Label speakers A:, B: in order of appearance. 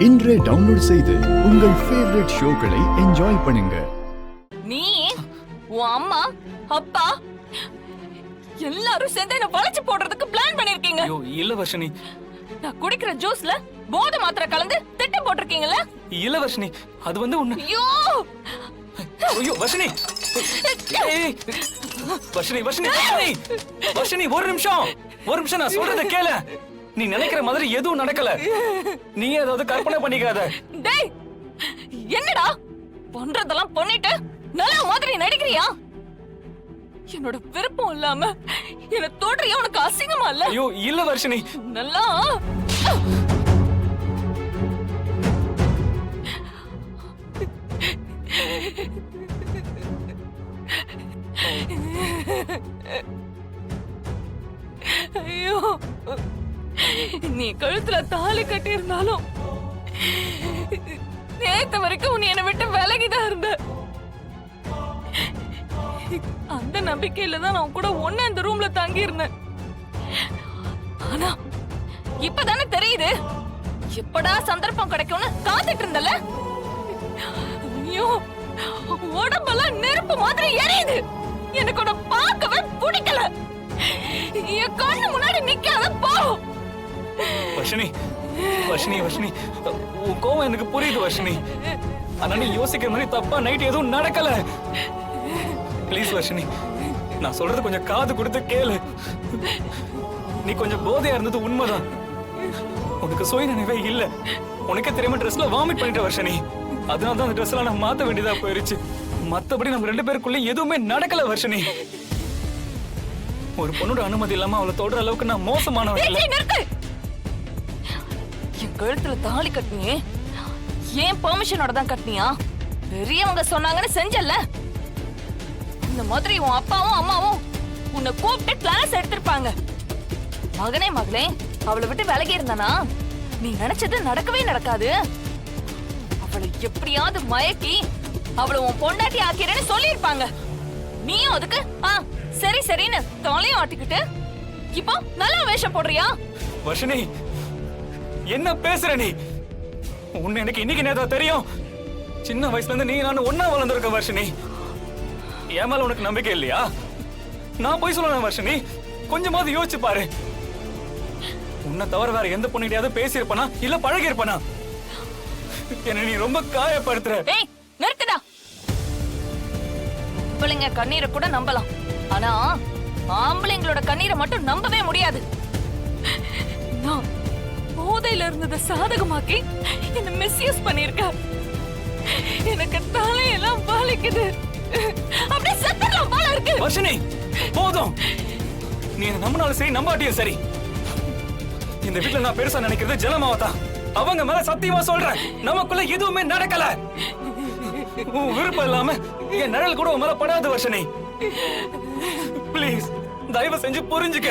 A: இன்றே டவுன்லோட் செய்து உங்கள் ஃபேவரட் ஷோக்களை என்ஜாய் பண்ணுங்க.
B: நீ உன் அம்மா அப்பா எல்லாரும் சேர்ந்து என்ன வளைச்சு போடுறதுக்கு பிளான் பண்ணிருக்கீங்க.
C: ஐயோ இல்ல வர்ஷினி,
B: நான் குடிக்கிற ஜூஸ்ல போதை மாத்திரை கலந்து திட்டம் போட்டிருக்கீங்கல்ல?
C: இல்ல வர்ஷினி, அது வந்து உன்ன.
B: ஐயோ
C: ஐயோ வர்ஷினி, ஏய் வர்ஷினி வர்ஷினி வர்ஷினி வர்ஷினி, ஒரு நிமிஷம் நான் சொல்றத கேளு. நீ நினைக்கிற மாதிரி எதுவும் நடக்கல. நீ ஏதாவது கற்பனை பண்ணிக்காத.
B: டேய் என்னடா பண்றதெல்லாம் பண்ணிட்டு நல்ல மாதிரி நடிக்கிறியா? என்னோட விருப்பம் இல்லாம என்ன தோன்றியா? உனக்கு அசிங்கமா இல்ல?
C: ஐயோ இல்ல வர்ஷினி,
B: நல்லா ஐயோ நீ கழுத்துல தாலி கட்டி இருந்தாலும் நேத்து வரைக்கும் நீ என்னை விட்டு விலகிதான் இருந்த. அந்த நம்பிக்கையில தான் நான் கூட ஒண்ணு இந்த ரூம்ல தங்கி இருந்தேன். ஆனா இப்பதானே தெரியுது எப்படா சந்தர்ப்பம் கிடைக்கும்னு காத்துட்டு இருந்தல. ஐயோ உடம்பெல்லாம் நெருப்பு மாதிரி எரியுது. எனக்கு உன்னை பார்க்கவே பிடிக்கல. என் கண்ணு முன்னாடி நிக்காத போ.
C: வர்ஷினி வர்ஷினி வர்ஷினி, உன் கோவம் எனக்கு புரியுது வர்ஷினி. ஆனா நீ யோசிக்கிற மாதிரி தப்பா நைட் எதுவும் நடக்கல. ப்ளீஸ் வர்ஷினி, நான் சொல்றது கொஞ்சம் காது கொடுத்து கேளு. நீ கொஞ்சம் போதையா இருந்தது உண்மைதான். உனக்கு சுய நினைவே இல்ல. உனக்கே தெரியாம ட்ரெஸ்ல வாமிட் பண்ணிட்ட வர்ஷினி. அதனாலதான் அந்த ட்ரெஸ் எல்லாம் நான் மாத்த வேண்டியதா போயிருச்சு. மத்தபடி நம்ம ரெண்டு பேருக்குள்ள எதுவுமே நடக்கல வர்ஷினி. ஒரு பொண்ணோட அனுமதி இல்லாம அவளை தொடுற அளவுக்கு நான் மோசமானவன் இல்ல.
B: என் கழுத்துல தாலி கட்டினியே ஏன் பெர்மிஷனோட தான் கட்டினியா? பெரியவங்க சொன்னாங்கன்னு செஞ்சல. இந்த மாதிரி உன் அப்பாவும் அம்மாவும் உன்னை கூப்பிட்டு கிளாஸ் எடுத்திருப்பாங்க. மகனே மகளே அவளை விட்டு விலகி இருந்தானா நீ நினைச்சது நடக்கவே நடக்காது. அவளை எப்படியாவது மயக்கி அவளை உன் பொண்டாட்டி ஆக்கிறேன்னு சொல்லியிருப்பாங்க. நீயும் அதுக்கு சரி சரின்னு தாலையும் ஆட்டிக்கிட்டு இப்போ நல்லா வேஷம் போடுறியா?
C: வர்ஷினி என்ன பேசுற நீ? உன்னை எனக்கு இன்னைக்கு நேதா தெரியும். சின்ன வயசுல இருந்து நீ நான் ஒன்னா வளர்ந்துருக்க வர்ஷினி. என் மேல உனக்கு நம்பிக்கை இல்லையா? நான் போய் சொல்லணும் வர்ஷினி, கொஞ்சமாவது யோசிச்சு பாரு. உன்னை தவிர வேற எந்த பொண்ணுகிட்டயாவது பேசி இருப்பனா இல்ல பழகி இருப்பனா? என்ன நீ ரொம்ப காயப்படுத்துற.
B: ஏய் நிறுத்துடா. பிள்ளைங்க கண்ணீரை கூட நம்பலாம், ஆனா ஆம்பளைங்களோட கண்ணீரை மட்டும் நம்பவே முடியாது. நான் போதையில இருந்ததை சாதகமாக்கி என்ன மிஸ்யூஸ் பண்ணிருக்க. எனக்கு தலையெல்லாம் வலிக்குது. அப்படியே செத்தலாம் போல இருக்கு.
C: வர்ஷினி போதும். நீ என்ன நம்பினாலும் சரி நம்பாட்டியும் சரி, இந்த வீட்டுல நான் பெருசா நினைக்கிறது ஜலமாவதான். அவங்க மேல சத்தியமா சொல்றேன், நமக்குள்ள எதுவுமே நடக்கல. உன் விருப்பம் இல்லாம என் நிழல் கூட உன் மேல படாது வர்ஷினி. ப்ளீஸ் தயவு செஞ்சு புரிஞ்சுக்க.